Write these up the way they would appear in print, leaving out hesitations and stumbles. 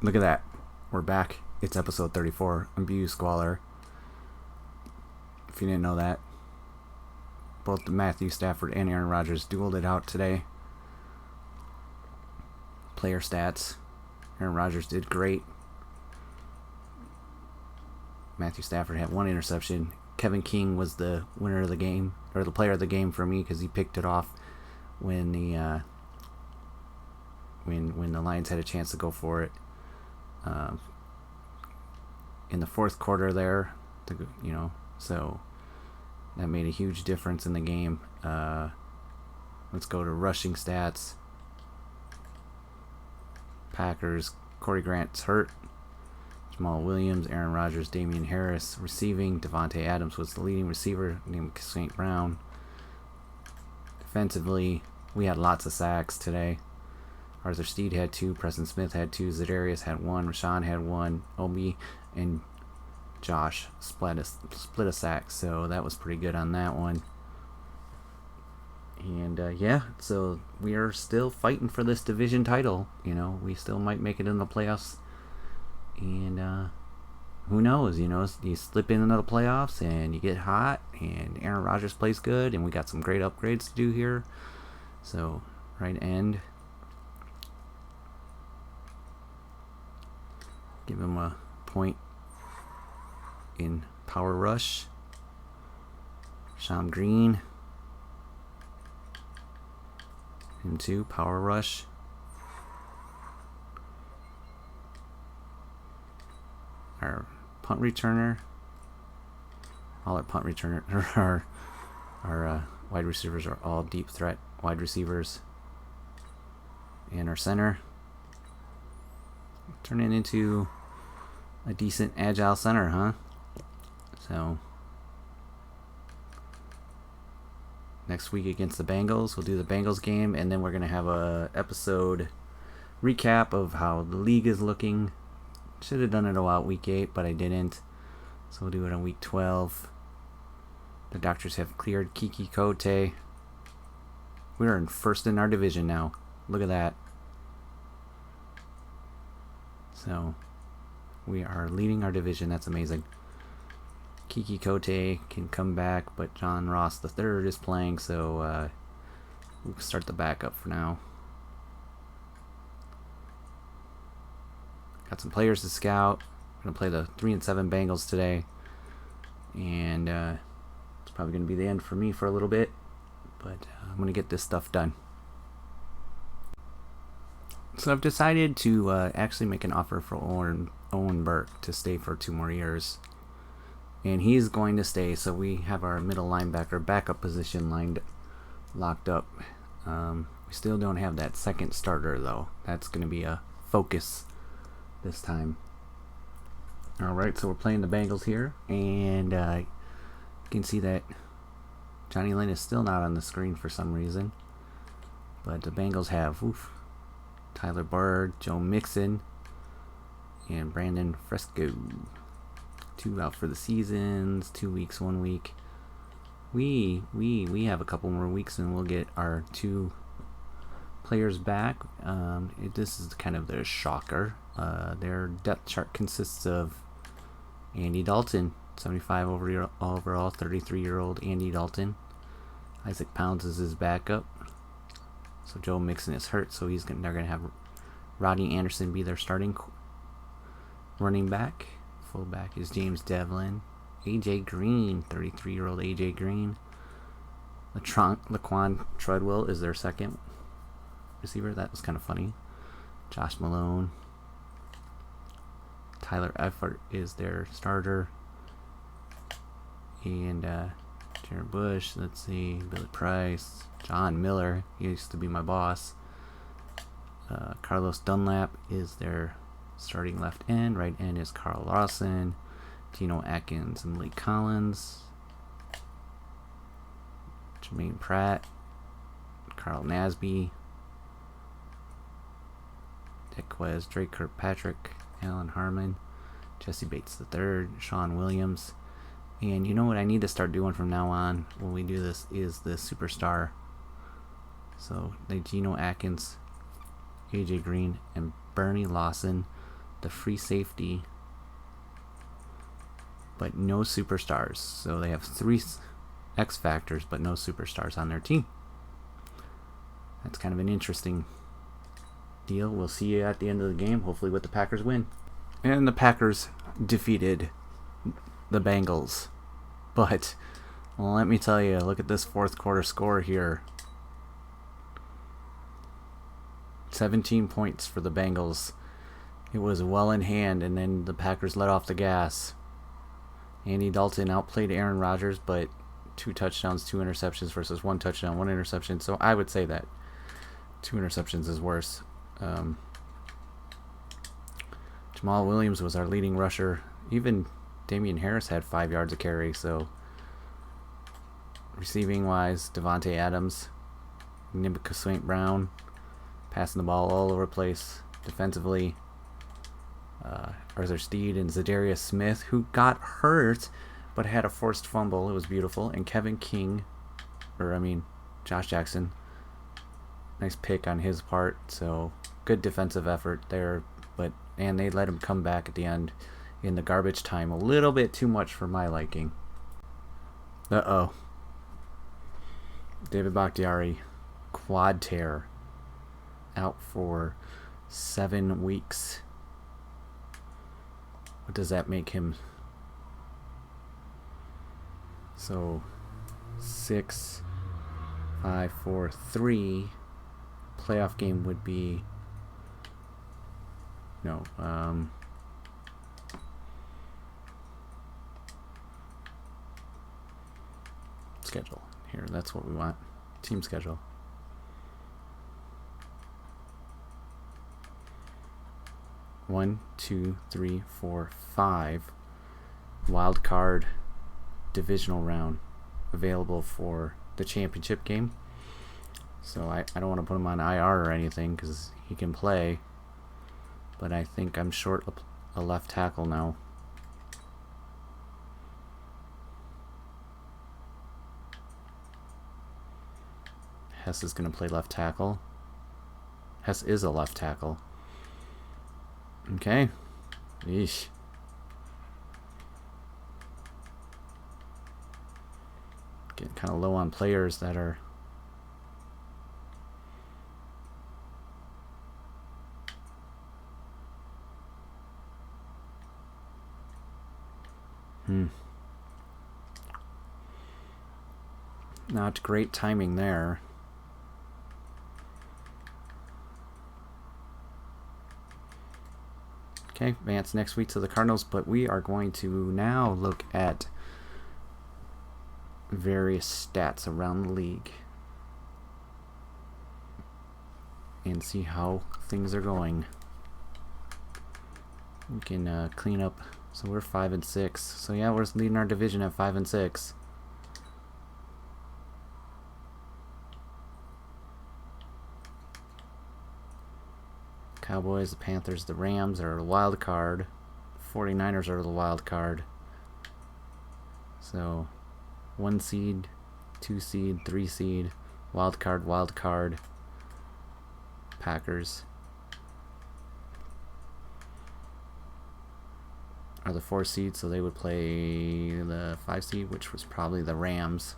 Look at that. We're back. It's episode 34. I'm BU Squalor. If you didn't know that. Both Matthew Stafford and Aaron Rodgers dueled it out today. Player stats. Aaron Rodgers did great. Matthew Stafford had 1 interception. Kevin King was the winner of the game, or the player of the game for me, because he picked it off when the when the Lions had a chance to go for it. In the fourth quarter there, so that made a huge difference in the game. Let's go to rushing stats. Packers, Corey Grant's hurt. Jamal Williams, Aaron Rodgers, Damian Harris. Receiving, Devontae Adams was the leading receiver, named St. Brown. Defensively, we had lots of sacks today. Arthur Steed had 2, Preston Smith had 2, Za'Darius had 1, Rashawn had 1, Obi and Josh split a sack, so that was pretty good on that one. And so we are still fighting for this division title. We still might make it in the playoffs. And who knows? You slip into the playoffs and you get hot, and Aaron Rodgers plays good, and we got some great upgrades to do here. So right end, give him a point in power rush. Sham Green. Him too, power rush. Our punt returner. All our punt returner, our wide receivers are all deep threat wide receivers. And our center, turning into a decent agile center, huh? So next week against the Bengals, we'll do the Bengals game, and then we're gonna have a episode recap of how the league is looking. Should have done it about week 8, but I didn't. So we'll do it on week 12. The doctors have cleared Kiki Kote. We're in first in our division now. Look at that. So we are leading our division. That's amazing. Kiki Kote can come back, but John Ross III is playing, so we'll start the backup for now. Got some players to scout. We're going to play the 3-7 Bengals today. And it's probably going to be the end for me for a little bit. But I'm going to get this stuff done. So I've decided to actually make an offer for Owen Burke to stay for 2 more years. And he's going to stay, so we have our middle linebacker backup position locked up. We still don't have that second starter, though. That's going to be a focus this time. Alright, so we're playing the Bengals here, and you can see that Johnny Lynn is still not on the screen for some reason. But the Bengals have Tyler Bird, Joe Mixon, and Brandon Fresco. 2 out for the seasons, 2 weeks, 1 week. We have a couple more weeks and we'll get our 2 players back. This is kind of their shocker. Their depth chart consists of Andy Dalton, 75 overall, 33-year-old Andy Dalton. Isaac Pounds is his backup. So Joe Mixon is hurt, so they're going to have Rodney Anderson be their starting running back. Fullback is James Devlin. AJ Green, 33-year-old AJ Green. Laquan Treadwell is their second receiver. That was kind of funny. Josh Malone. Tyler Eifert is their starter. And Jared Bush, let's see, Billy Price, John Miller, he used to be my boss. Carlos Dunlap is their starting left end. Right end is Carl Lawson, Geno Atkins, and Lee Collins. Jermaine Pratt, Carl Nasby, Dequez, Drake Kirkpatrick, Alan Harmon, Jesse Bates III, Sean Williams. And you know what I need to start doing from now on when we do this is the superstar. So the Geno Atkins, AJ Green, and Bernie Lawson the free safety, but no superstars. So they have 3 X factors, but no superstars on their team. That's kind of an interesting deal. We'll see you at the end of the game, hopefully with the Packers win. And the Packers defeated the Bengals. But let me tell you, look at this fourth quarter score here. 17 points for the Bengals. It was well in hand, and then the Packers let off the gas. Andy Dalton outplayed Aaron Rodgers, but 2 touchdowns, 2 interceptions versus 1 touchdown, 1 interception. So I would say that 2 interceptions is worse. Jamal Williams was our leading rusher. Even Damian Harris had 5 yards of carry. So receiving wise, Devontae Adams, Nibika St. Brown, passing the ball all over the place. Defensively, Arthur Steed and Zadarius Smith, who got hurt but had a forced fumble. It was beautiful. And Josh Jackson. Nice pick on his part. So good defensive effort there. And they let him come back at the end in the garbage time. A little bit too much for my liking. David Bakhtiari, quad tear, out for 7 weeks. What does that make him? So 6, 5, 4, 3. Playoff game would be schedule. Here, that's what we want. Team schedule. One, 2, 3, 4, 5. Wild card divisional round available for the championship game. So I don't want to put him on IR or anything because he can play. But I think I'm short a left tackle now. Hess is going to play left tackle. Hess is a left tackle. Okay. Yeesh. Getting kind of low on players that are... Not great timing there. Okay, advance next week to the Cardinals, but we are going to now look at various stats around the league and see how things are going. We can clean up. So we're 5 and 6. So yeah, we're leading our division at 5 and 6. Cowboys, the Panthers, the Rams are the wild card. 49ers are the wild card. So 1 seed, 2 seed, 3 seed, wild card. Packers are the 4 seed, so they would play the 5 seed, which was probably the Rams.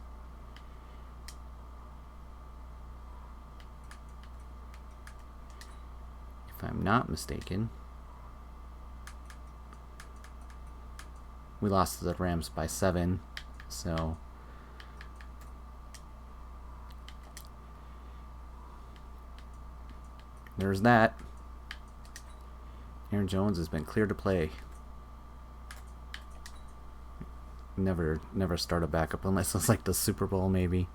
If I'm not mistaken. We lost to the Rams by 7, so there's that. Aaron Jones has been cleared to play. Never start a backup unless it's like the Super Bowl, maybe.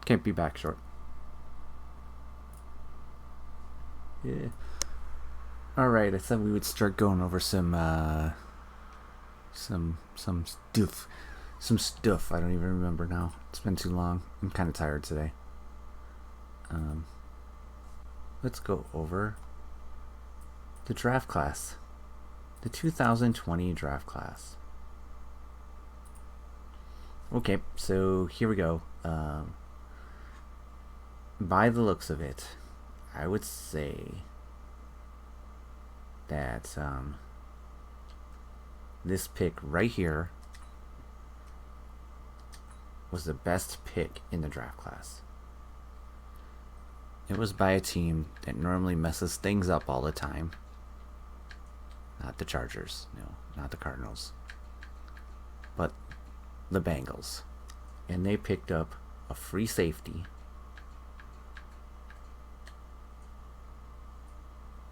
Can't be back short. Yeah. Alright, I said we would start going over some stuff. Some stuff. I don't even remember now. It's been too long. I'm kind of tired today. Let's go over the draft class. The 2020 draft class. Okay, so here we go. by the looks of it, I would say that this pick right here was the best pick in the draft class. It was by a team that normally messes things up all the time. Not the Chargers, no, not the Cardinals, but the Bengals. And they picked up a free safety,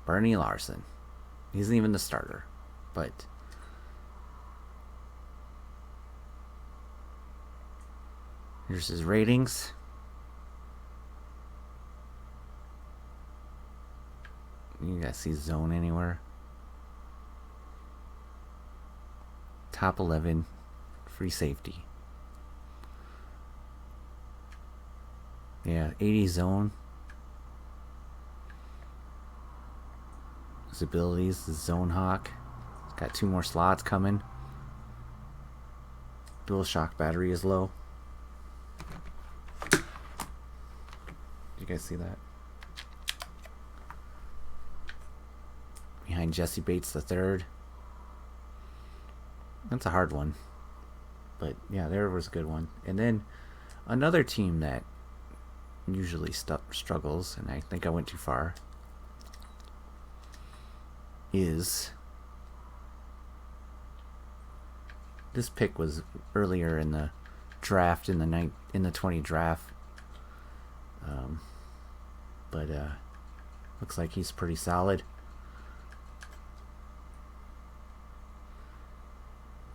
Bernie Larson. He isn't even the starter, but here's his ratings. You guys see zone anywhere? Top 11 free safety. Yeah, 80 zone. His abilities, the zone hawk. He's got 2 more slots coming. Dual shock battery is low. Did you guys see that? Behind Jesse Bates III. That's a hard one. But yeah, there was a good one. And then another team that usually struggles, and I think I went too far, is this pick was earlier in the draft, in the 20 draft. But looks like he's pretty solid.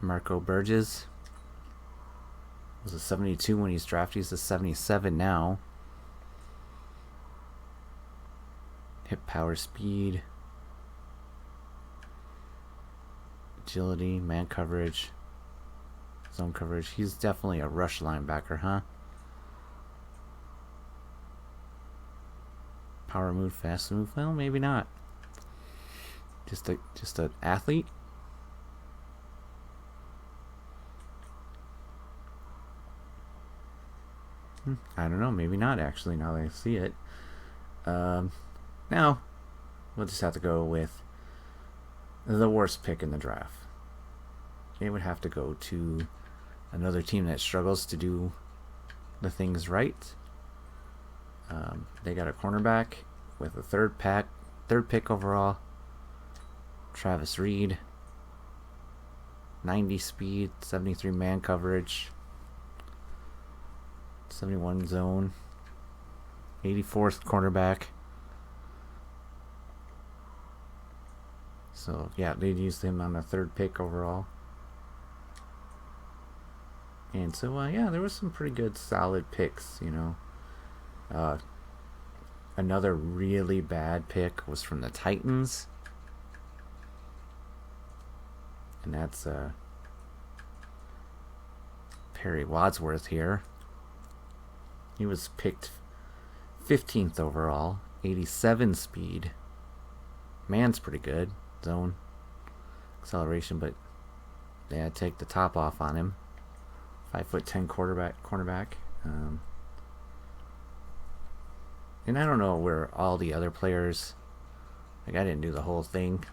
Marco Burgess was a 72 when he's drafted. He's a 77 now. Hip power, speed, agility, man coverage, zone coverage. He's definitely a rush linebacker, huh? Power move, fast move. Well, maybe not. Just an athlete. I don't know. Maybe not, actually, now that I see it. Now, we'll just have to go with the worst pick in the draft. It would have to go to another team that struggles to do the things right. They got a cornerback with a third pick overall. Travis Reed. 90 speed, 73 man coverage. 71 zone, 84th cornerback. So yeah, they used him on the 3rd pick overall. And so yeah, there was some pretty good solid picks, you know. Another really bad pick was from the Titans, and that's Perry Wadsworth here. He was picked 15th overall, 87 speed. Man's pretty good. Zone acceleration, but they had to take the top off on him. 5'10" cornerback. And I don't know where all the other players, like, I didn't do the whole thing.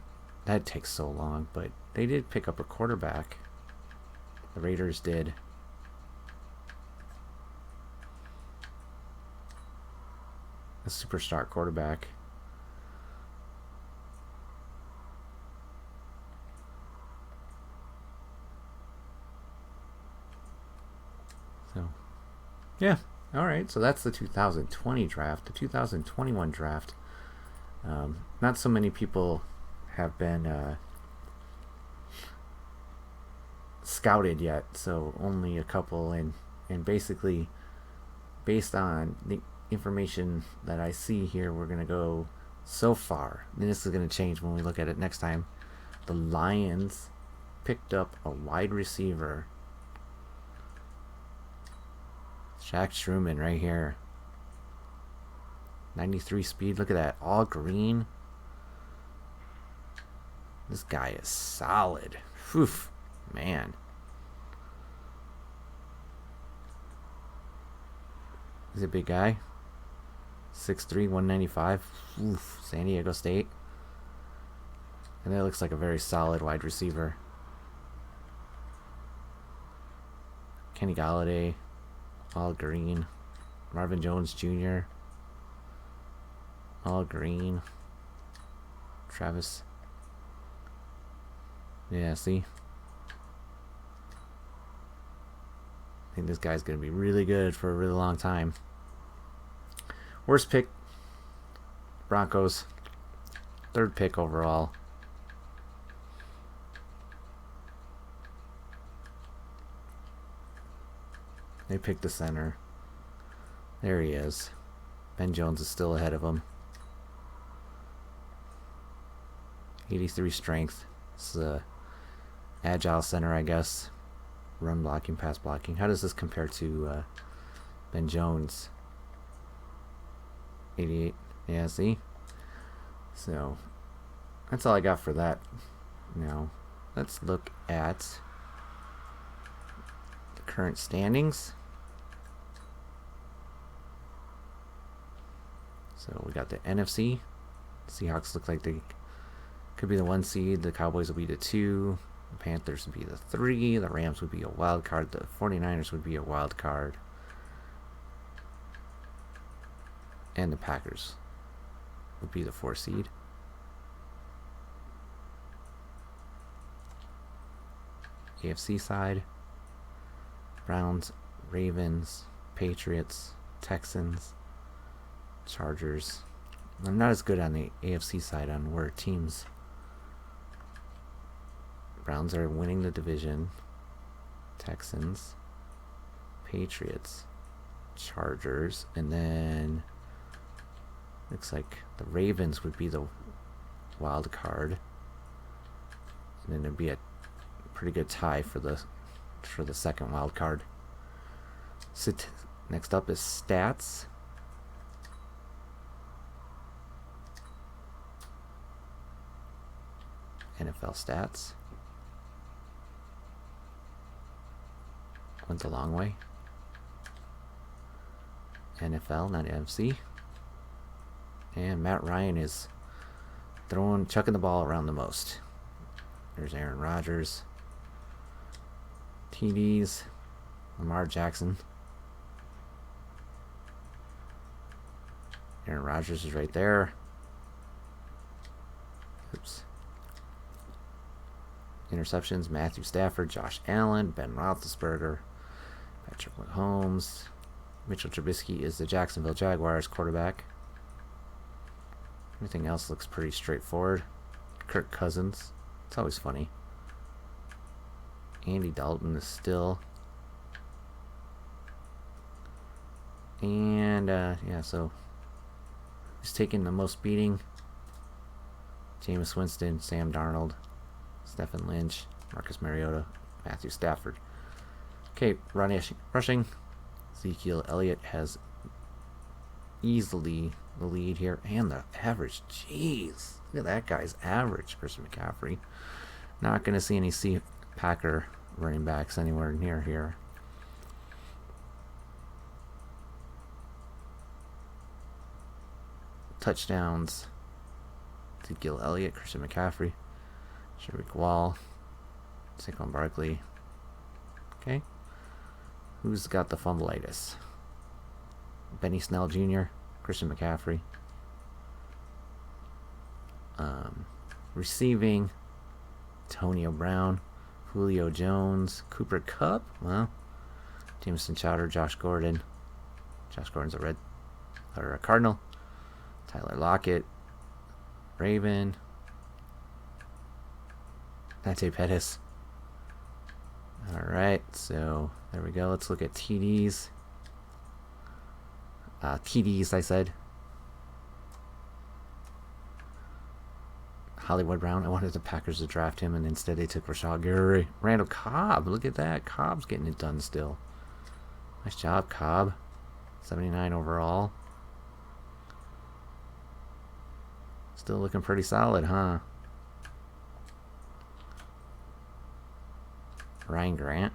That takes so long, but they did pick up a quarterback. The Raiders did. A superstar quarterback. So, yeah. Alright, so that's the 2020 draft. The 2021 draft. Not so many people have been scouted yet, so only a couple, and basically based on the information that I see here, we're going to go so far. And this is going to change when we look at it next time. The Lions picked up a wide receiver, Shaq Truman, right here. 93 speed. Look at that. All green. This guy is solid. Whew, man. He's a big guy. 6'3", 195. Oof, San Diego State. And that looks like a very solid wide receiver. Kenny Galladay, all green. Marvin Jones Jr., all green. Travis. Yeah, see? I think this guy's going to be really good for a really long time. Worst pick, Broncos. Third pick overall. They picked the center. There he is. Ben Jones is still ahead of him. 83 strength. This is a agile center, I guess. Run blocking, pass blocking. How does this compare to Ben Jones? 88. Yeah, see? So, that's all I got for that. Now, let's look at the current standings. So, we got the NFC. Seahawks look like they could be the 1 seed. The Cowboys will be the 2. The Panthers would be the 3. The Rams would be a wild card. The 49ers would be a wild card. And the Packers would be the 4 seed. AFC side, Browns, Ravens, Patriots, Texans, Chargers. I'm not as good on the AFC side on where teams. Browns are winning the division. Texans, Patriots, Chargers, and then looks like the Ravens would be the wild card, and then it'd be a pretty good tie for the second wild card. So next up is stats. NFL stats. Went a long way. NFL, not NFC. And Matt Ryan is chucking the ball around the most. There's Aaron Rodgers. TDs. Lamar Jackson. Aaron Rodgers is right there. Oops. Interceptions, Matthew Stafford, Josh Allen, Ben Roethlisberger, Patrick Mahomes. Mitchell Trubisky is the Jacksonville Jaguars quarterback. Everything else looks pretty straightforward. Kirk Cousins. It's always funny. Andy Dalton is still. And, yeah, so who's taking the most beating? Jameis Winston, Sam Darnold, Stephen Lynch, Marcus Mariota, Matthew Stafford. Okay, rushing. Ezekiel Elliott has easily the lead here. And the average. Jeez. Look at that guy's average. Christian McCaffrey. Not going to see any Packer running backs anywhere near here. Touchdowns. Ezekiel Elliott, Christian McCaffrey, Sherrick Wall, Saquon Barkley. Okay. Who's got the fumbleitis? Benny Snell Jr., Christian McCaffrey. Receiving, Antonio Brown, Julio Jones, Cooper Kupp. Well, Jameson Chowder, Josh Gordon. Josh Gordon's a Cardinal. Tyler Lockett, Raven, Dante Pettis. Alright, so there we go. Let's look at TDs. TDs, I said. Hollywood Brown. I wanted the Packers to draft him, and instead they took Rashad Gary. Randall Cobb. Look at that. Cobb's getting it done still. Nice job, Cobb. 79 overall. Still looking pretty solid, huh? Ryan Grant.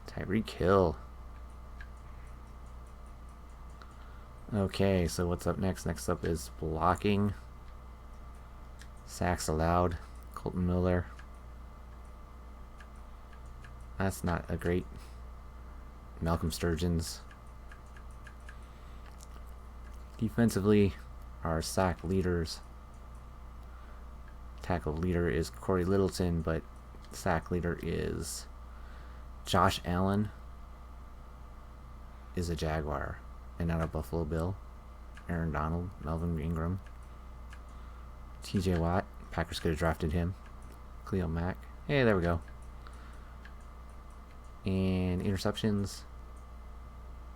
Tyreek Hill. Okay, so what's up next? Next up is blocking. Sacks allowed. Colton Miller. That's not a great. Malcolm Sturgeon's. Defensively, our sack leaders. Tackle leader is Corey Littleton, but sack leader is Josh Allen. Is a Jaguar and not a Buffalo Bill. Aaron Donald, Melvin Ingram, TJ Watt. Packers could have drafted him. Cleo Mack. Hey, there we go. And interceptions.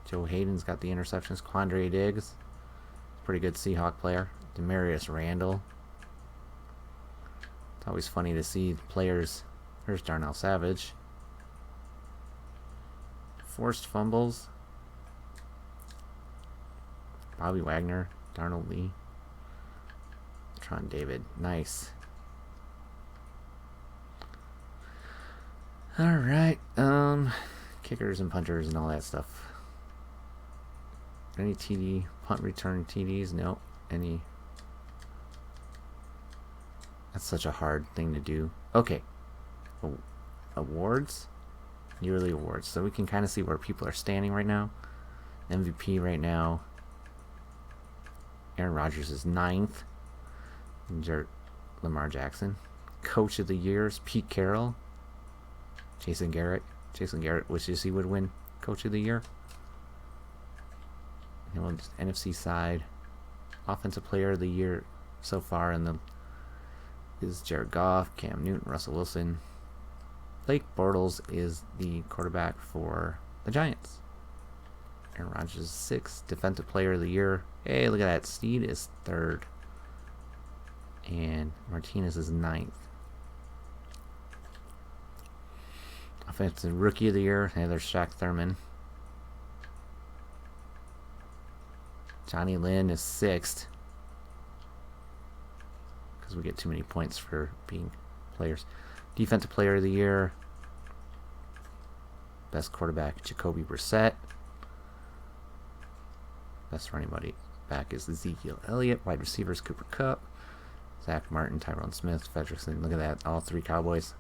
Joe Hayden's got the interceptions. Quandre Diggs, pretty good Seahawk player. Demarius Randall. It's always funny to see players. Here's Darnell Savage. Forced fumbles. Bobby Wagner, Darnold Lee, Tron David. Nice. Alright, kickers and punters and all that stuff. Any TD, punt return TDs? Nope. Any. That's such a hard thing to do. Okay. Awards? Yearly awards. So we can kind of see where people are standing right now. MVP right now. Aaron Rodgers is 9th. Lamar Jackson. Coach of the Year is Pete Carroll. Jason Garrett. Jason Garrett wishes he would win Coach of the Year. You know, just NFC side. Offensive Player of the Year so far in the is Jared Goff, Cam Newton, Russell Wilson. Blake Bortles is the quarterback for the Giants. Aaron Rodgers is 6th. Defensive Player of the Year. Hey, look at that. Steed is 3rd. And Martinez is 9th. Offensive Rookie of the Year. Hey, there's Shaq Thurman. Johnny Lynn is 6th. Because we get too many points for being players. Defensive Player of the Year. Best quarterback, Jacoby Brissett. Best running back is Ezekiel Elliott. Wide receivers, Cooper Kupp, Zach Martin, Tyrone Smith, Fredrickson. Look at that. All 3 Cowboys.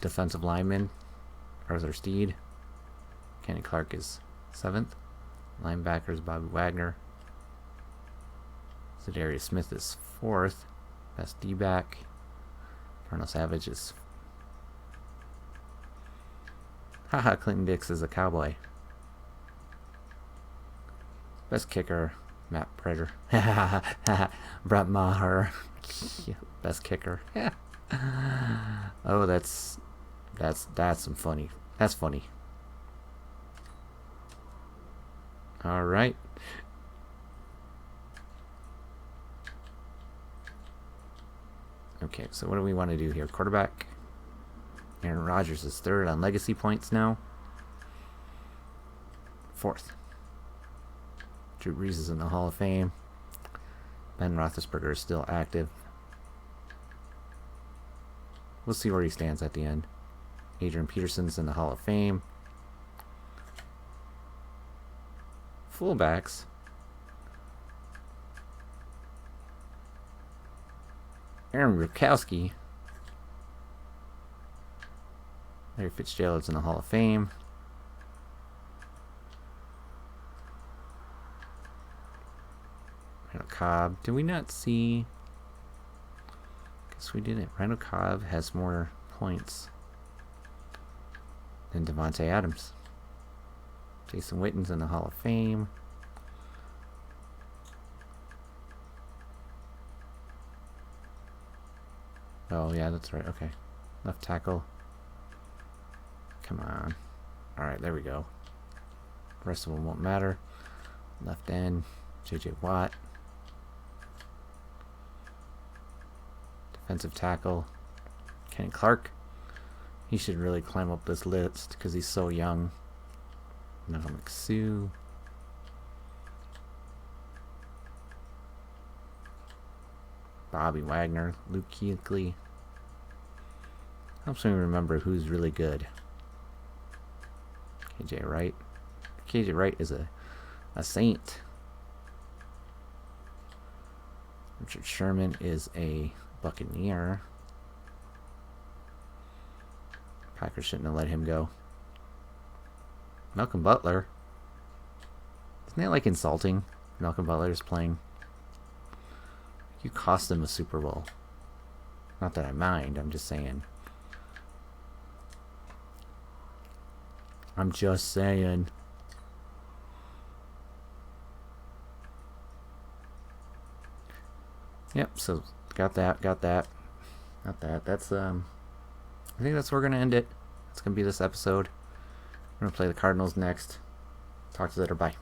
Defensive lineman, Arthur Steed. Kenny Clark is 7th. Linebackers, Bobby Wagner. Za'Darius Smith is 4th. Best D-back. Darnell Savage is. Haha, Clinton Dix is a Cowboy. Best kicker, Matt Prater. Brett Maher. Best kicker. Oh, that's some funny. That's funny. All right. Okay, so what do we want to do here? Quarterback. Aaron Rodgers is 3rd on legacy points now. 4th. Drew Brees is in the Hall of Fame. Ben Roethlisberger is still active. We'll see where he stands at the end. Adrian Peterson's in the Hall of Fame. Fullbacks. Aaron Rukowski. Larry Fitzgerald's in the Hall of Fame. Randall Cobb. Did we not see? Guess we didn't. Randall Cobb has more points than Devontae Adams. Jason Witten's in the Hall of Fame. Oh, yeah, that's right. Okay. Left tackle. Come on. Alright, there we go. The rest of them won't matter. Left end. J.J. Watt. Defensive tackle. Kenny Clark. He should really climb up this list because he's so young. Neville McSue. Bobby Wagner. Luke Kuechly. Helps me remember who's really good. KJ Wright. KJ Wright is a a Saint. Richard Sherman is a Buccaneer. Packers shouldn't have let him go. Malcolm Butler. Isn't that like insulting? Malcolm Butler is playing. You cost him a Super Bowl. Not that I mind, I'm just saying. I'm just saying. Yep, so got that. That's I think that's where we're gonna end it. That's gonna be this episode. We're gonna play the Cardinals next. Talk to you later, bye.